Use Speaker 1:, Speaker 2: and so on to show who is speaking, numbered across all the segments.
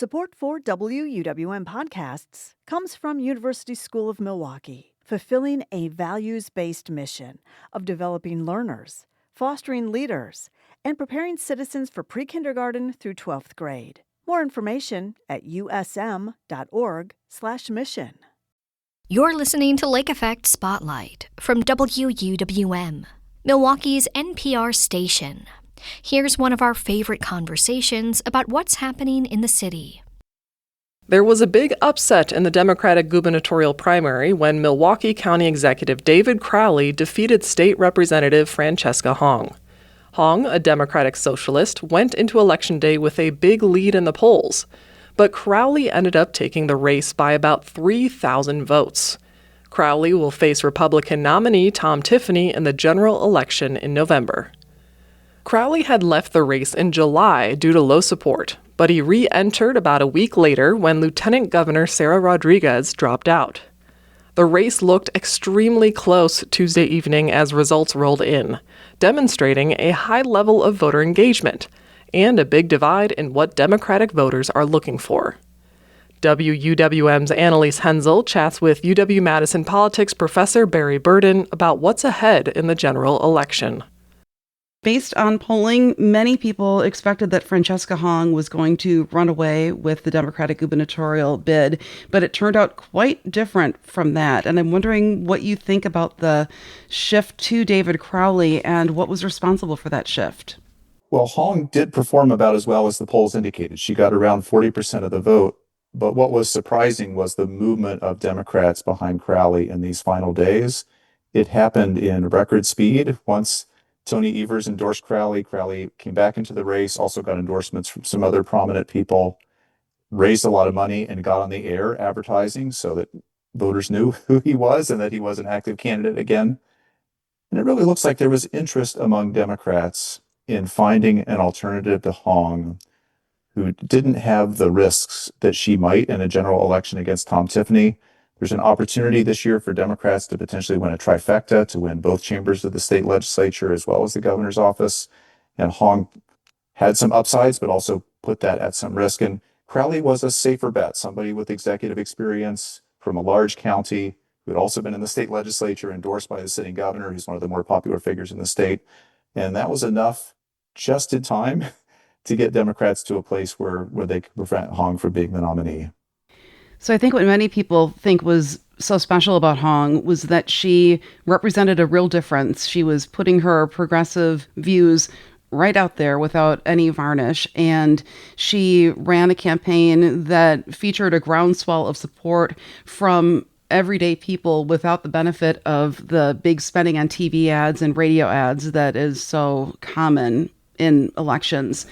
Speaker 1: Support for WUWM podcasts comes from University School of Milwaukee, fulfilling a values-based mission of developing learners, fostering leaders, and preparing citizens for pre-kindergarten through 12th grade. More information at usm.org/mission.
Speaker 2: You're listening to Lake Effect Spotlight from WUWM, Milwaukee's NPR station. Here's one of our favorite conversations about what's happening in the city.
Speaker 3: There was a big upset in the Democratic gubernatorial primary when Milwaukee County Executive David Crowley defeated State Representative Francesca Hong. Hong, a Democratic socialist, went into Election Day with a big lead in the polls, but Crowley ended up taking the race by about 3,000 votes. Crowley will face Republican nominee Tom Tiffany in the general election in November. Crowley had left the race in July due to low support, but he re-entered about a week later when Lieutenant Governor Sara Rodriguez dropped out. The race looked extremely close Tuesday evening as results rolled in, demonstrating a high level of voter engagement and a big divide in what Democratic voters are looking for. WUWM's Ann-Elise Henzl chats with UW-Madison politics professor Barry Burden about what's ahead in the general election.
Speaker 4: Based on polling, many people expected that Francesca Hong was going to run away with the Democratic gubernatorial bid, but it turned out quite different from that. And I'm wondering what you think about the shift to David Crowley and what was responsible for that shift.
Speaker 5: Well, Hong did perform about as well as the polls indicated. She got around 40% of the vote. But what was surprising was the movement of Democrats behind Crowley in these final days. It happened in record speed. Once Tony Evers endorsed Crowley, Crowley came back into the race, also got endorsements from some other prominent people, raised a lot of money, and got on the air advertising so that voters knew who he was and that he was an active candidate again. And it really looks like there was interest among Democrats in finding an alternative to Hong who didn't have the risks that she might in a general election against Tom Tiffany. There's an opportunity this year for Democrats to potentially win a trifecta, to win both chambers of the state legislature as well as the governor's office. And Hong had some upsides, but also put that at some risk. And Crowley was a safer bet, somebody with executive experience from a large county who had also been in the state legislature, endorsed by the sitting governor, who's one of the more popular figures in the state. And that was enough just in time to get Democrats to a place where they could prevent Hong from being the nominee.
Speaker 4: So I think what many people think was so special about Hong was that she represented a real difference. She was putting her progressive views right out there without any varnish. And she ran a campaign that featured a groundswell of support from everyday people without the benefit of the big spending on TV ads and radio ads that is so common in elections.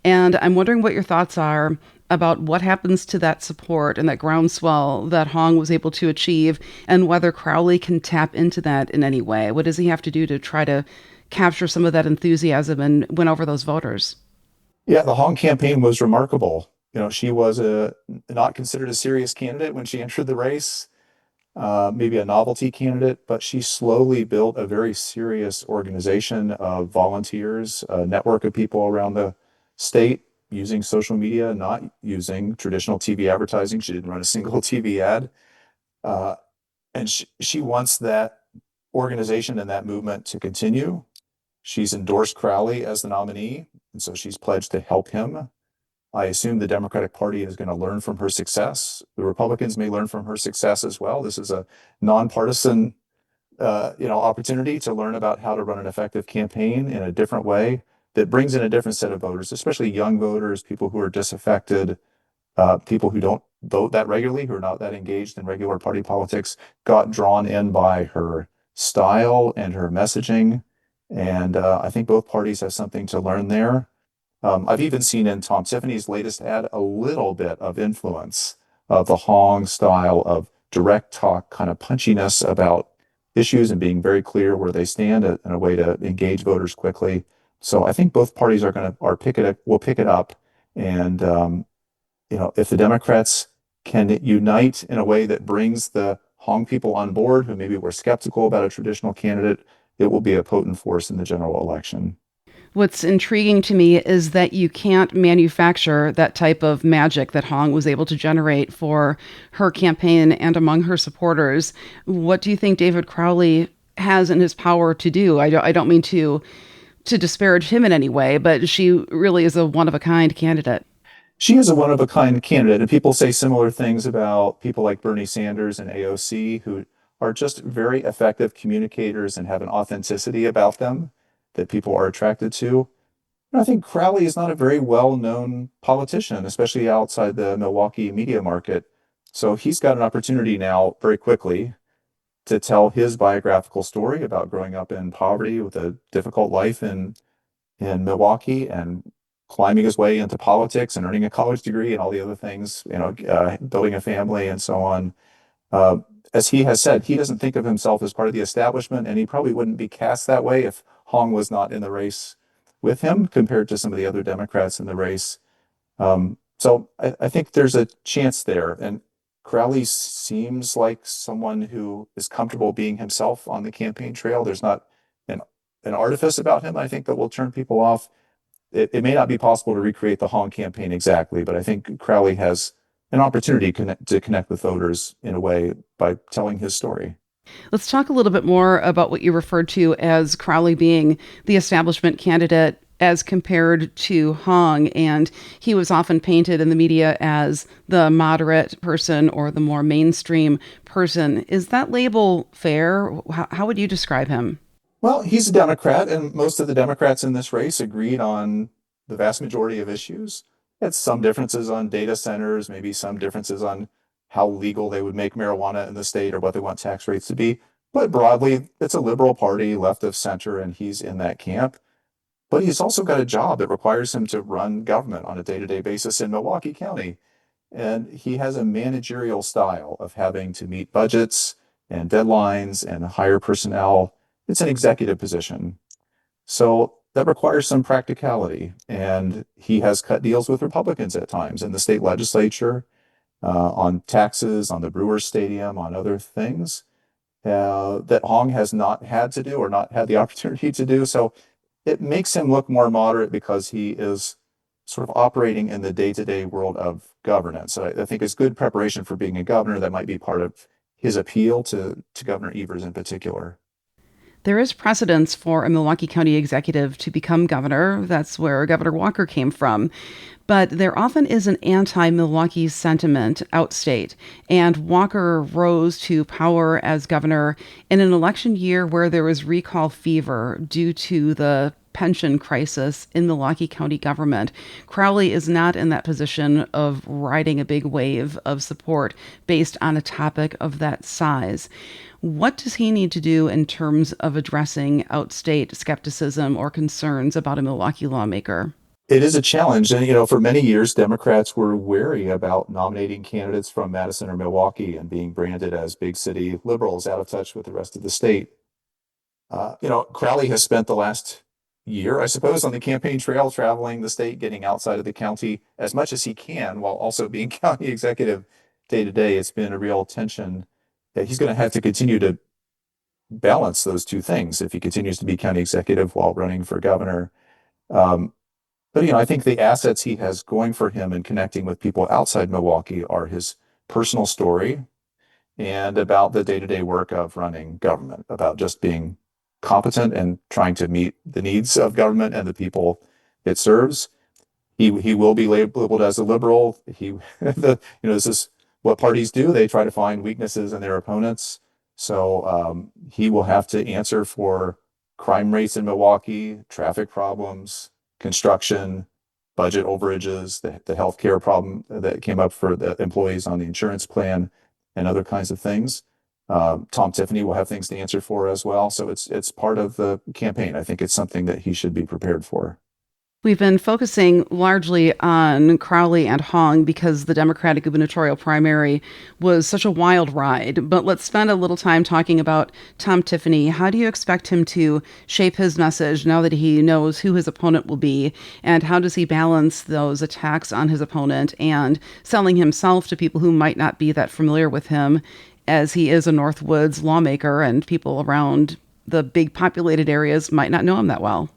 Speaker 4: And I'm wondering what your thoughts are about what happens to that support and that groundswell that Hong was able to achieve, and whether Crowley can tap into that in any way. What does he have to do to try to capture some of that enthusiasm and win over those voters?
Speaker 5: Yeah, the Hong campaign was remarkable. She was not considered a serious candidate when she entered the race, maybe a novelty candidate, but she slowly built a very serious organization of volunteers, a network of people around the state, using social media, not using traditional TV advertising. She didn't run a single TV ad. And she wants that organization and that movement to continue. She's endorsed Crowley as the nominee, and so she's pledged to help him. I assume the Democratic Party is going to learn from her success. The Republicans may learn from her success as well. This is a nonpartisan opportunity to learn about how to run an effective campaign in a different way that brings in a different set of voters, especially young voters, people who are disaffected, people who don't vote that regularly, who are not that engaged in regular party politics, got drawn in by her style and her messaging. And I think both parties have something to learn there. I've even seen in Tom Tiffany's latest ad a little bit of influence of the Hong style of direct talk, kind of punchiness about issues and being very clear where they stand in a way to engage voters quickly. So I think both parties will pick it up, and if the Democrats can unite in a way that brings the Hong people on board, who maybe were skeptical about a traditional candidate, it will be a potent force in the general election.
Speaker 4: What's intriguing to me is that you can't manufacture that type of magic that Hong was able to generate for her campaign and among her supporters. What do you think David Crowley has in his power to do? I don't mean to disparage him in any way, but she really is a one-of-a-kind candidate.
Speaker 5: She is a one-of-a-kind candidate, and people say similar things about people like Bernie Sanders and AOC, who are just very effective communicators and have an authenticity about them that people are attracted to. And I think Crowley is not a very well-known politician, especially outside the Milwaukee media market. So he's got an opportunity now very quickly to tell his biographical story about growing up in poverty with a difficult life in Milwaukee and climbing his way into politics and earning a college degree and all the other things, building a family and so on. Uh, as he has said, he doesn't think of himself as part of the establishment, and he probably wouldn't be cast that way if Hong was not in the race with him compared to some of the other Democrats in the race. So I think there's a chance there. And Crowley seems like someone who is comfortable being himself on the campaign trail. There's not an artifice about him, I think, that will turn people off. It may not be possible to recreate the Hong campaign exactly, but I think Crowley has an opportunity to connect with voters in a way by telling his story.
Speaker 4: Let's talk a little bit more about what you referred to as Crowley being the establishment candidate as compared to Hong. And he was often painted in the media as the moderate person or the more mainstream person. Is that label fair? How would you describe him?
Speaker 5: Well, he's a Democrat, and most of the Democrats in this race agreed on the vast majority of issues. Had some differences on data centers, maybe some differences on how legal they would make marijuana in the state or what they want tax rates to be. But broadly, it's a liberal party, left of center, and he's in that camp. But he's also got a job that requires him to run government on a day-to-day basis in Milwaukee County. And he has a managerial style of having to meet budgets and deadlines and hire personnel. It's an executive position. So that requires some practicality. And he has cut deals with Republicans at times in the state legislature on taxes, on the Brewers Stadium, on other things that Hong has not had to do or not had the opportunity to do. So it makes him look more moderate because he is sort of operating in the day-to-day world of governance. So I think it's good preparation for being a governor. That might be part of his appeal to Governor Evers in particular.
Speaker 4: There is precedence for a Milwaukee County executive to become governor. That's where Governor Walker came from. But there often is an anti-Milwaukee sentiment outstate. And Walker rose to power as governor in an election year where there was recall fever due to the pension crisis in Milwaukee County government. Crowley is not in that position of riding a big wave of support based on a topic of that size. What does he need to do in terms of addressing outstate skepticism or concerns about a Milwaukee lawmaker?
Speaker 5: It is a challenge. And, for many years, Democrats were wary about nominating candidates from Madison or Milwaukee and being branded as big city liberals out of touch with the rest of the state. Crowley has spent the last year, I suppose, on the campaign trail, traveling the state, getting outside of the county as much as he can while also being county executive day to day. It's been a real tension that he's going to have to continue to balance those two things if he continues to be county executive while running for governor. But I think the assets he has going for him in connecting with people outside Milwaukee are his personal story and about the day-to-day work of running government, about just being competent and trying to meet the needs of government and the people it serves. He will be labeled as a liberal. This is what parties do. They try to find weaknesses in their opponents. So he will have to answer for crime rates in Milwaukee, traffic problems, construction, budget overages, the healthcare problem that came up for the employees on the insurance plan, and other kinds of things. Tom Tiffany will have things to answer for as well. So it's part of the campaign. I think it's something that he should be prepared for.
Speaker 4: We've been focusing largely on Crowley and Hong because the Democratic gubernatorial primary was such a wild ride. But let's spend a little time talking about Tom Tiffany. How do you expect him to shape his message now that he knows who his opponent will be? And how does he balance those attacks on his opponent and selling himself to people who might not be that familiar with him, as he is a Northwoods lawmaker and people around the big populated areas might not know him that well?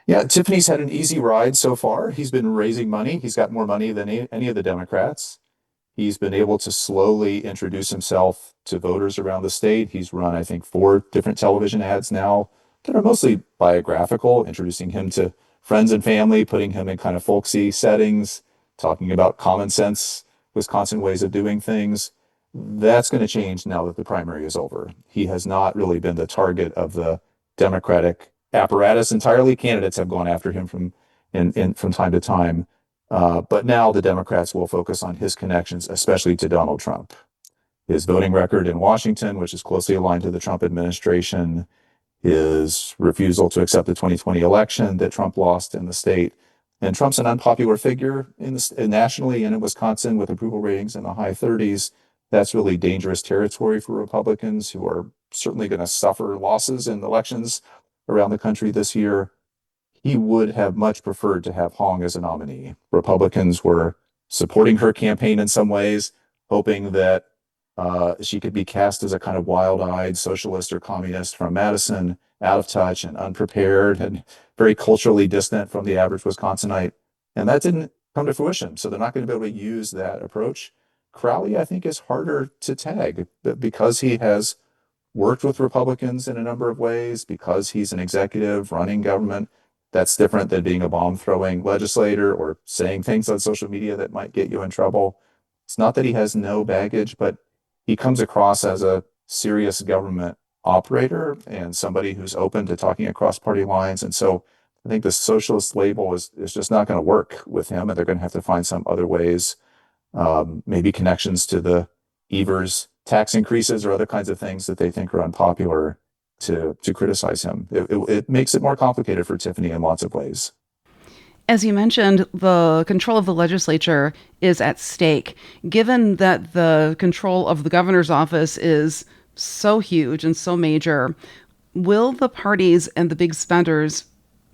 Speaker 5: Yeah, Tiffany's had an easy ride so far. He's been raising money. He's got more money than any of the Democrats. He's been able to slowly introduce himself to voters around the state. He's run, I think, 4 different television ads now that are mostly biographical, introducing him to friends and family, putting him in kind of folksy settings, talking about common sense Wisconsin ways of doing things. That's going to change now that the primary is over. He has not really been the target of the Democratic apparatus entirely. Candidates have gone after him from time to time. But now the Democrats will focus on his connections, especially to Donald Trump. His voting record in Washington, which is closely aligned to the Trump administration, his refusal to accept the 2020 election that Trump lost in the state. And Trump's an unpopular figure nationally and in Wisconsin with approval ratings in the high 30s. That's really dangerous territory for Republicans who are certainly going to suffer losses in elections around the country this year. He would have much preferred to have Hong as a nominee. Republicans were supporting her campaign in some ways, hoping that she could be cast as a kind of wild-eyed socialist or communist from Madison, out of touch and unprepared and very culturally distant from the average Wisconsinite. And that didn't come to fruition. So they're not going to be able to use that approach. Crowley, I think, is harder to tag because he has worked with Republicans in a number of ways, because he's an executive running government. That's different than being a bomb-throwing legislator or saying things on social media that might get you in trouble. It's not that he has no baggage, but he comes across as a serious government operator and somebody who's open to talking across party lines. And so I think the socialist label is just not going to work with him, and they're going to have to find some other ways, maybe connections to the Evers tax increases or other kinds of things that they think are unpopular to criticize him. It makes it more complicated for Tiffany in lots of ways.
Speaker 4: As you mentioned, the control of the legislature is at stake. Given that the control of the governor's office is so huge and so major, will the parties and the big spenders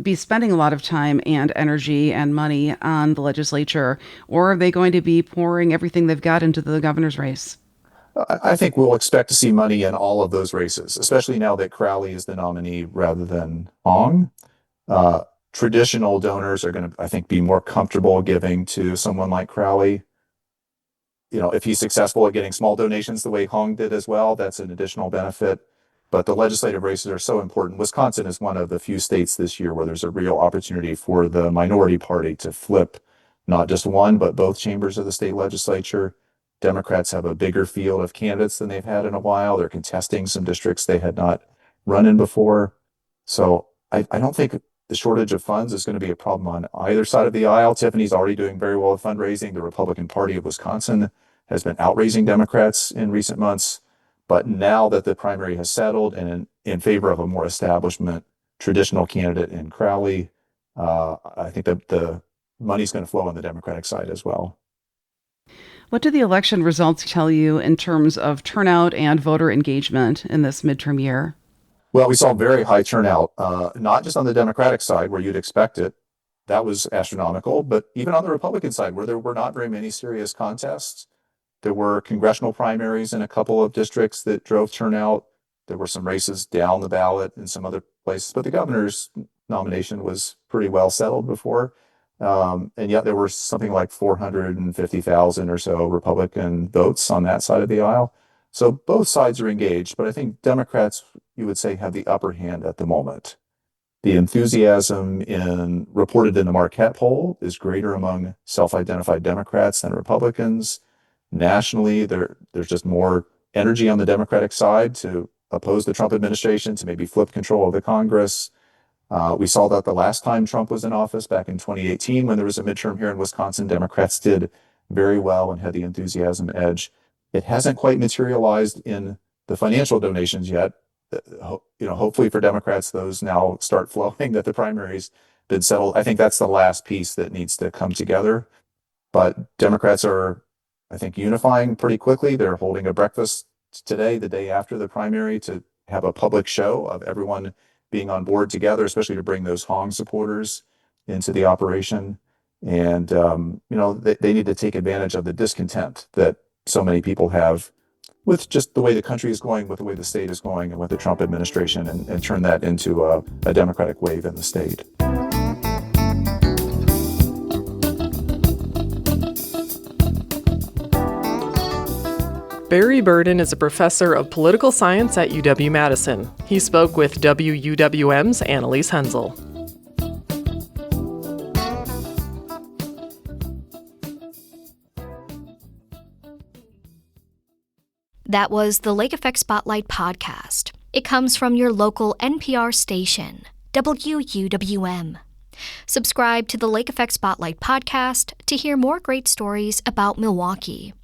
Speaker 4: be spending a lot of time and energy and money on the legislature, or are they going to be pouring everything they've got into the governor's race?
Speaker 5: I think we'll expect to see money in all of those races, especially now that Crowley is the nominee rather than Hong. Traditional donors are going to, I think, be more comfortable giving to someone like Crowley. If he's successful at getting small donations the way Hong did as well, that's an additional benefit. But the legislative races are so important. Wisconsin is one of the few states this year where there's a real opportunity for the minority party to flip not just one, but both chambers of the state legislature. Democrats have a bigger field of candidates than they've had in a while. They're contesting some districts they had not run in before. So I don't think the shortage of funds is going to be a problem on either side of the aisle. Tiffany's already doing very well with fundraising. The Republican Party of Wisconsin has been outraising Democrats in recent months. But now that the primary has settled and in favor of a more establishment traditional candidate in Crowley, I think that the money's going to flow on the Democratic side as well.
Speaker 4: What do the election results tell you in terms of turnout and voter engagement in this midterm year?
Speaker 5: Well, we saw very high turnout, not just on the Democratic side where you'd expect it. That was astronomical, but even on the Republican side where there were not very many serious contests. There were congressional primaries in a couple of districts that drove turnout. There were some races down the ballot in some other places, but the governor's nomination was pretty well settled before. And yet there were something like 450,000 or so Republican votes on that side of the aisle. So both sides are engaged, but I think Democrats, you would say, have the upper hand at the moment. The enthusiasm reported in the Marquette poll is greater among self-identified Democrats than Republicans. Nationally, there's just more energy on the Democratic side to oppose the Trump administration, to maybe flip control of the Congress. We saw that the last time Trump was in office back in 2018, when there was a midterm here in Wisconsin, Democrats did very well and had the enthusiasm edge. It hasn't quite materialized in the financial donations yet. Hopefully for Democrats, those now start flowing, that the primary's been settled. I think that's the last piece that needs to come together. But Democrats are, I think, unifying pretty quickly. They're holding a breakfast today, the day after the primary, to have a public show of everyone being on board together, especially to bring those Hong supporters into the operation. And, they need to take advantage of the discontent that so many people have with just the way the country is going, with the way the state is going, and with the Trump administration, and turn that into a Democratic wave in the state.
Speaker 3: Barry Burden is a professor of political science at UW-Madison. He spoke with WUWM's Ann-Elise Henzl.
Speaker 2: That was the Lake Effect Spotlight podcast. It comes from your local NPR station, WUWM. Subscribe to the Lake Effect Spotlight podcast to hear more great stories about Milwaukee.